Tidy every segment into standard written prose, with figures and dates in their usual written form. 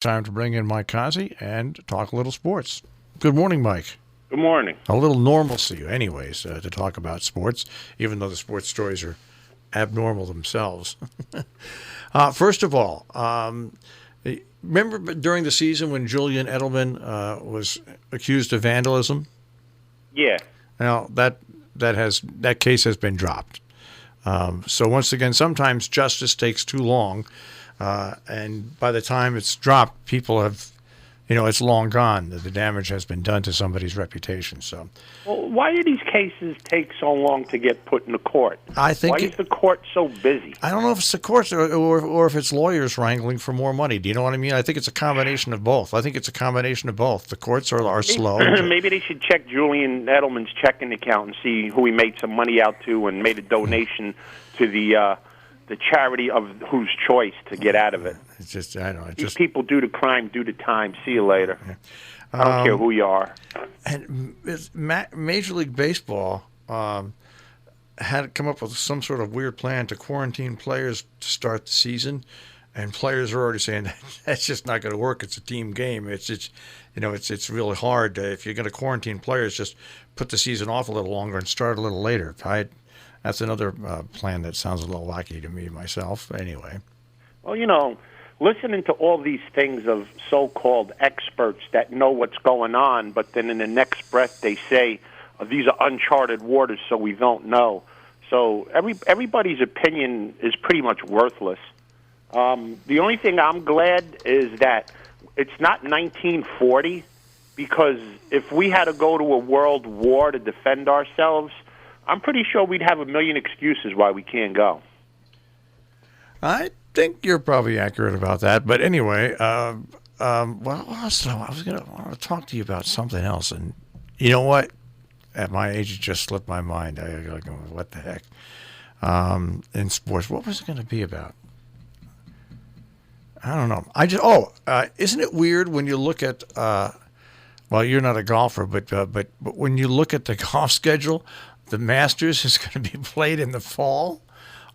Time to bring in Mike Cozzi and talk a little sports. Good morning, Mike. Good morning. A little normalcy, anyways, to talk about sports, even though the sports stories are abnormal themselves. First of all, remember during the season when Julian Edelman was accused of vandalism? Yeah. Now, that case has been dropped. So once again, sometimes justice takes too long. And by the time it's dropped, people have, it's long gone. The damage has been done to somebody's reputation. So, well, why do these cases take so long to get put into court? I think why is the court so busy? I don't know if it's the courts or if it's lawyers wrangling for more money. Do you know what I mean? I think it's a combination of both. The courts are slow. Maybe they should check Julian Edelman's checking account and see who he made some money out to and made a donation to the charity of whose choice to get out of it. It's just, I don't know. These people do the crime, do the time. See you later. Yeah. I don't care who you are. And Major League Baseball had come up with some sort of weird plan to quarantine players to start the season, and players are already saying that's just not going to work. It's a team game. It's really hard. If you're going to quarantine players, just put the season off a little longer and start a little later. That's another plan that sounds a little wacky to me myself. Anyway. Well, listening to all these things of so-called experts that know what's going on, but then in the next breath they say, these are uncharted waters, so we don't know. So everybody's opinion is pretty much worthless. The only thing I'm glad is that it's not 1940, because if we had to go to a world war to defend ourselves, I'm pretty sure we'd have a million excuses why we can't go. I think you're probably accurate about that. But anyway, I was going to talk to you about something else. And you know what? At my age, it just slipped my mind. I go, what the heck? In sports, what was it going to be about? I don't know. Isn't it weird when you look at, well, you're not a golfer, but when you look at the golf schedule, the Masters is going to be played in the fall,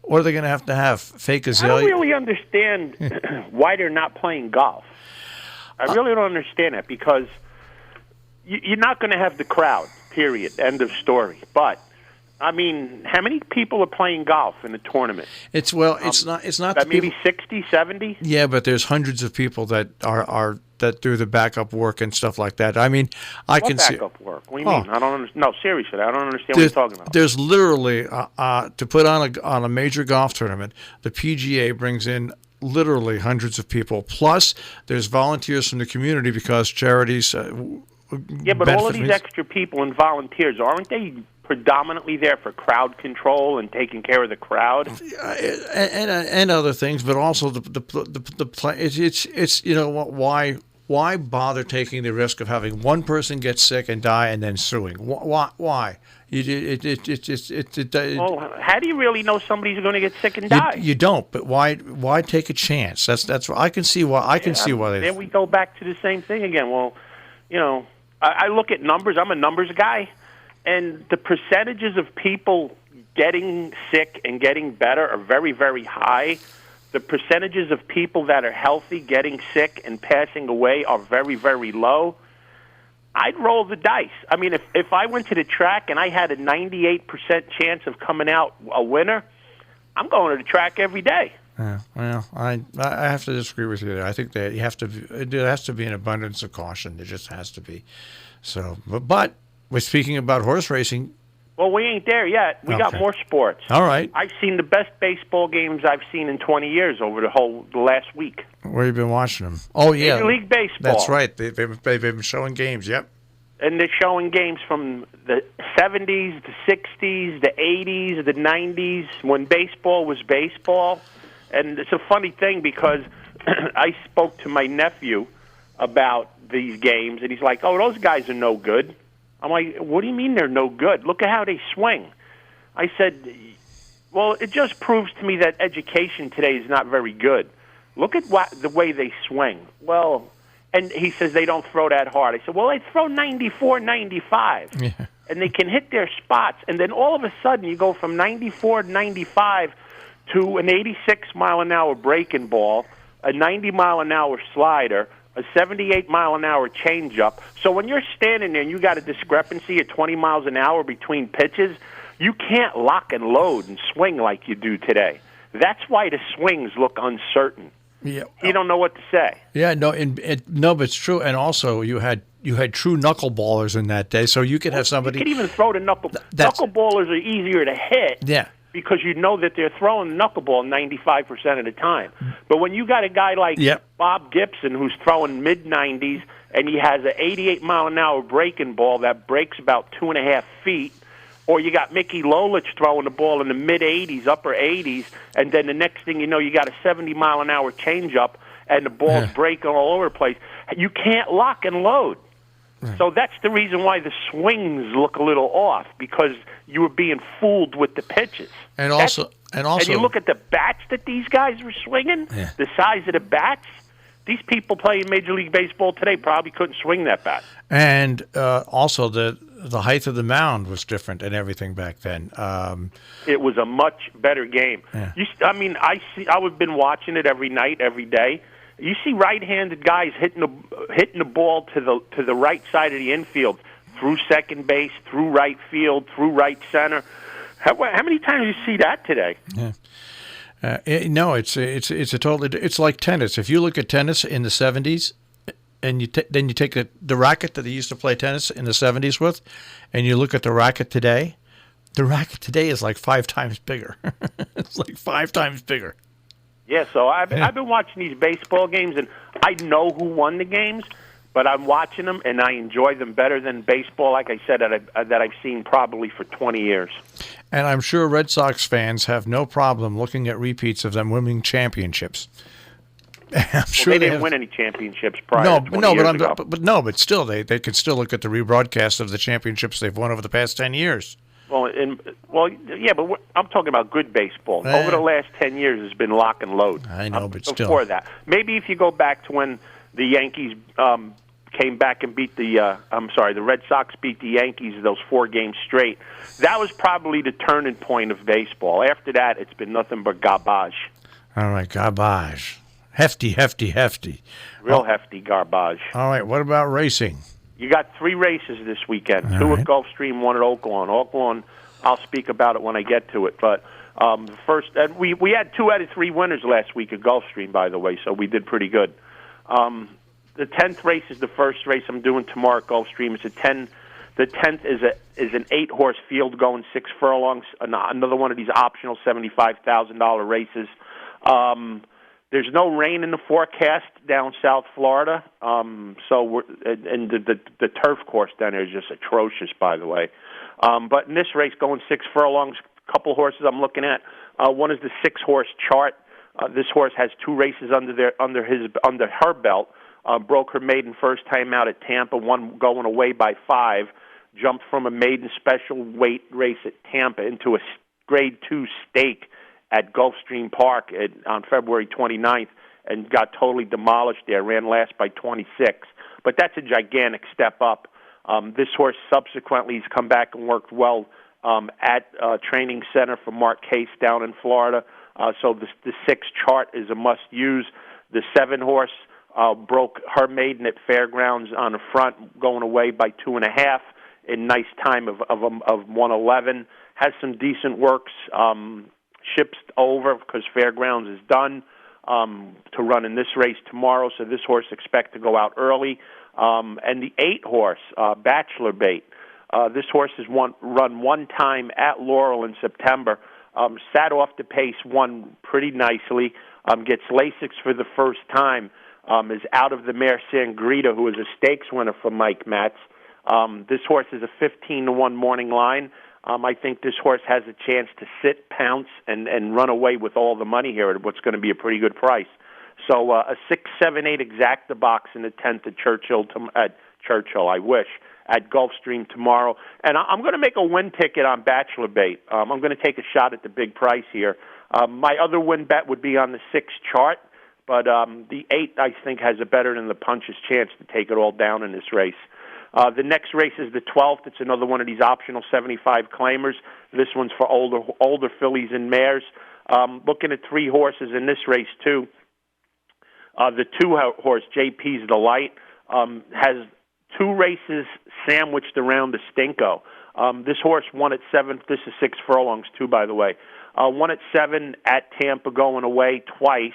or are they going to have fake azalea? I don't really understand why they're not playing golf. I really don't understand that, because you're not going to have the crowd, period, end of story. But, I mean, how many people are playing golf in the tournament? It's not that maybe 60, 70? Yeah, but there's hundreds of people that are that do the backup work and stuff like that. I mean, I can see backup work. What do you mean? I don't understand. No, seriously, I don't understand what you're talking about. There's literally to put on a major golf tournament, the PGA brings in literally hundreds of people. Plus, there's volunteers from the community because charities. Yeah, but all of these extra people and volunteers, aren't they predominantly there for crowd control and taking care of the crowd and other things? But also why bother taking the risk of having one person get sick and die and then suing? Why? Well, how do you really know somebody's going to get sick and die? You don't. But why take a chance? That's I can see why. There we go back to the same thing again. Well, I look at numbers. I'm a numbers guy. And the percentages of people getting sick and getting better are very, very high. The percentages of people that are healthy getting sick and passing away are very, very low. I'd roll the dice. I mean, if I went to the track and I had a 98% chance of coming out a winner, I'm going to the track every day. Well, I have to disagree with you there. I think that there has to be an abundance of caution. There just has to be. So, but we're speaking about horse racing. Well, we ain't there yet. We got more sports. All right. I've seen the best baseball games I've seen in 20 years over the last week. Where have you been watching them? Oh, yeah. Major League Baseball. That's right. They've been showing games, yep. And they're showing games from the 70s, the 60s, the 80s, the 90s, when baseball was baseball. And it's a funny thing because I spoke to my nephew about these games, and he's like, oh, those guys are no good. I'm like, what do you mean they're no good? Look at how they swing. I said, well, it just proves to me that education today is not very good. Look at the way they swing. Well, and he says they don't throw that hard. I said, well, they throw 94, 95, and they can hit their spots. And then all of a sudden you go from 94 to 95 to an 86-mile-an-hour breaking ball, a 90-mile-an-hour slider, a 78-mile-an-hour changeup. So when you're standing there and you got a discrepancy at 20 miles an hour between pitches, you can't lock and load and swing like you do today. That's why the swings look uncertain. Yeah, you don't know what to say. Yeah, no, but it's true. And also, you had true knuckleballers in that day, so you could have somebody. You could even throw the knuckleballers are easier to hit. Yeah. Because you know that they're throwing the knuckleball 95% of the time. But when you got a guy like Bob Gibson who's throwing mid-90s and he has an 88-mile-an-hour breaking ball that breaks about 2.5 feet, or you got Mickey Lolich throwing the ball in the mid-80s, upper 80s, and then the next thing you know, you got a 70-mile-an-hour changeup and the ball's breaking all over the place. You can't lock and load. So that's the reason why the swings look a little off, because you were being fooled with the pitches. And also, and you look at the bats that these guys were swinging, the size of the bats. These people playing Major League Baseball today probably couldn't swing that bat. And also the height of the mound was different and everything back then. It was a much better game. Yeah. I've been watching it every night, every day. You see right-handed guys hitting the ball to the right side of the infield, through second base, through right field, through right center. How many times do you see that today? Yeah. No, it's a totally. It's like tennis. If you look at tennis in the '70s, and then you take the racket that they used to play tennis in the '70s with, and you look at the racket today is like 5 times bigger. It's like 5 times bigger. Yeah, so I've been watching these baseball games, and I know who won the games, but I'm watching them, and I enjoy them better than baseball, like I said, that I've seen probably for 20 years. And I'm sure Red Sox fans have no problem looking at repeats of them winning championships. I'm sure they didn't win any championships prior to 20 years ago. But still, they could still look at the rebroadcast of the championships they've won over the past 10 years. Yeah, but I'm talking about good baseball. Over the last 10 years, it's been lock and load. I know, but before still. Before that, maybe if you go back to when the Yankees came back and beat the Red Sox beat the Yankees those 4 games straight, that was probably the turning point of baseball. After that, it's been nothing but garbage. All right, garbage. Hefty. Real hefty garbage. All right, what about racing? You got 3 races this weekend. All 2 right. at Gulfstream, 1 at Oaklawn. Oaklawn, I'll speak about it when I get to it. But the first, and we had 2 out of 3 winners last week at Gulfstream, by the way, so we did pretty good. The 10th race is the first race I'm doing tomorrow at Gulfstream. It's a 10. The 10th is an 8-horse field going 6 furlongs. Another one of these optional $75,000 races. There's no rain in the forecast down South Florida, so the turf course down there is just atrocious, by the way. But in this race, going 6 furlongs, a couple horses I'm looking at. One is the 6-horse Chart. This horse has 2 races under her belt. Broke her maiden first time out at Tampa, one going away by 5. Jumped from a maiden special weight race at Tampa into a Grade 2 stake at Gulfstream Park on February 29th and got totally demolished there, ran last by 26. But that's a gigantic step up. This horse subsequently has come back and worked well at a training center for Mark Case down in Florida. So the 6 Chart is a must-use. The 7-horse broke her maiden at Fairgrounds on the front, going away by 2.5 in nice time of 1:11. Has some decent works. Ships over because Fairgrounds is done to run in this race tomorrow, so this horse expect to go out early. And the 8-horse, Bachelor Bait, this horse has run 1 time at Laurel in September, sat off the pace, won pretty nicely, gets Lasix for the first time, is out of the mare Sangrita, who is a stakes winner for Mike Matz. This horse is a 15-1 morning line. I think this horse has a chance to sit, pounce, and run away with all the money here at what's going to be a pretty good price. So a 6, 7, 8 exacta box in the 10th at Churchill, at Gulfstream tomorrow. And I'm going to make a win ticket on Bachelor Bait. I'm going to take a shot at the big price here. My other win bet would be on the 6 Chart, but the 8, I think, has a better than the punches chance to take it all down in this race. The next race is the 12th. It's another one of these optional 75 claimers. This one's for older fillies and mares. Looking at 3 horses in this race, too. The two-horse JP's the Light has 2 races sandwiched around the Stinko. This horse won at 7. This is 6 furlongs too, by the way. Won at 7 at Tampa going away twice.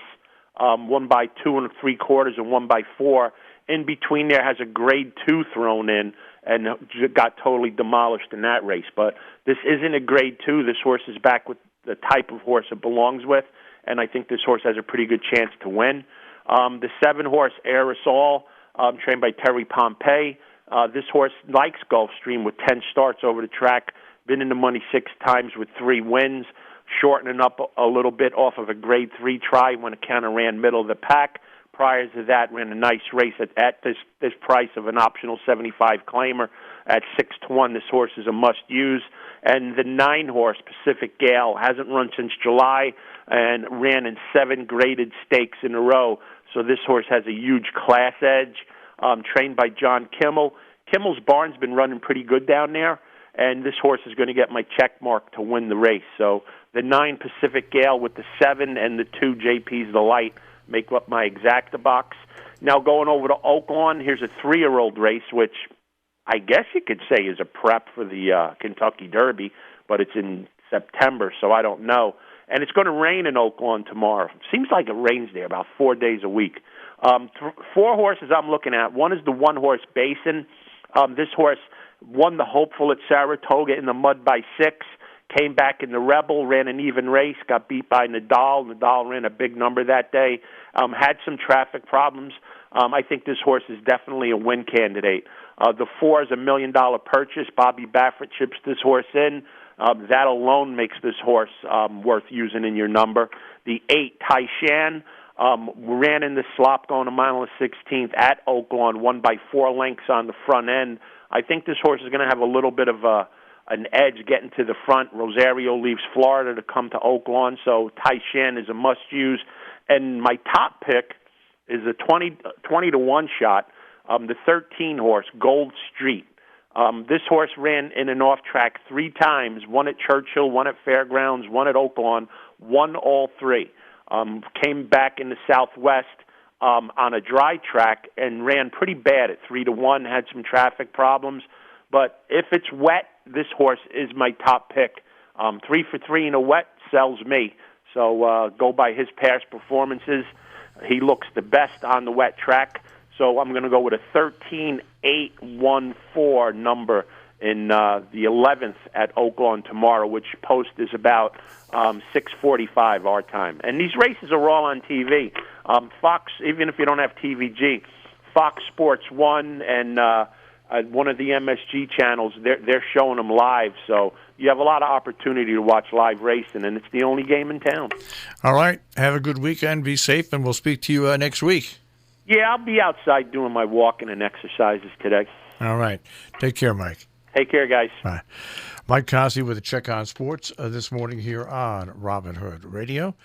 Won by 2 3/4 and won by 4. In between there has a grade 2 thrown in and got totally demolished in that race. But this isn't a grade 2. This horse is back with the type of horse it belongs with, and I think this horse has a pretty good chance to win. The 7-horse Aerosol, trained by Terry Pompey. This horse likes Gulfstream with 10 starts over the track, been in the money 6 times with 3 wins, shortening up a little bit off of a grade 3 try when it kind of ran middle of the pack. Prior to that, ran a nice race at this price of an optional 75 claimer at 6-1. This horse is a must-use. And the 9-horse Pacific Gale hasn't run since July and ran in 7 graded stakes in a row. So this horse has a huge class edge. Trained by John Kimmel. Kimmel's barn's been running pretty good down there, and this horse is going to get my check mark to win the race. So the 9 Pacific Gale with the 7 and the 2 JP's the Light make up my exacta box. Now going over to Oaklawn, here's a 3-year-old race, which I guess you could say is a prep for the Kentucky Derby, but it's in September, so I don't know. And it's going to rain in Oaklawn tomorrow. Seems like it rains there about 4 days a week. 4 horses I'm looking at. One is the 1-horse Basin. This horse won the Hopeful at Saratoga in the mud by 6. Came back in the Rebel, ran an even race, got beat by Nadal. Nadal ran a big number that day. Had some traffic problems. I think this horse is definitely a win candidate. The 4 is $1 million purchase. Bobby Baffert chips this horse in. That alone makes this horse worth using in your number. The 8, Taishan, ran in the slop going a mile and 16th at Oaklawn, won by 4 lengths on the front end. I think this horse is going to have a little bit of an edge getting to the front. Rosario leaves Florida to come to Oaklawn, so Taishan is a must-use. And my top pick is a 20 to 1 shot, the 13-horse, Gold Street. This horse ran in an off-track 3 times, one at Churchill, one at Fairgrounds, one at Oaklawn, won all 3. Came back in the Southwest on a dry track and ran pretty bad at 3 to 1, had some traffic problems. But if it's wet, this horse is my top pick. 3 for 3 in a wet sells me. So go by his past performances. He looks the best on the wet track. So I'm going to go with a 13-8-1-4 number in the 11th at Oaklawn tomorrow, which post is about 6:45 our time. And these races are all on TV. Fox, even if you don't have TVG, Fox Sports 1 and one of the MSG channels, they're showing them live. So you have a lot of opportunity to watch live racing, and it's the only game in town. All right. Have a good weekend. Be safe, and we'll speak to you next week. Yeah, I'll be outside doing my walking and exercises today. All right. Take care, Mike. Take care, guys. Bye. Mike Cozzi with a check on sports this morning here on Robin Hood Radio.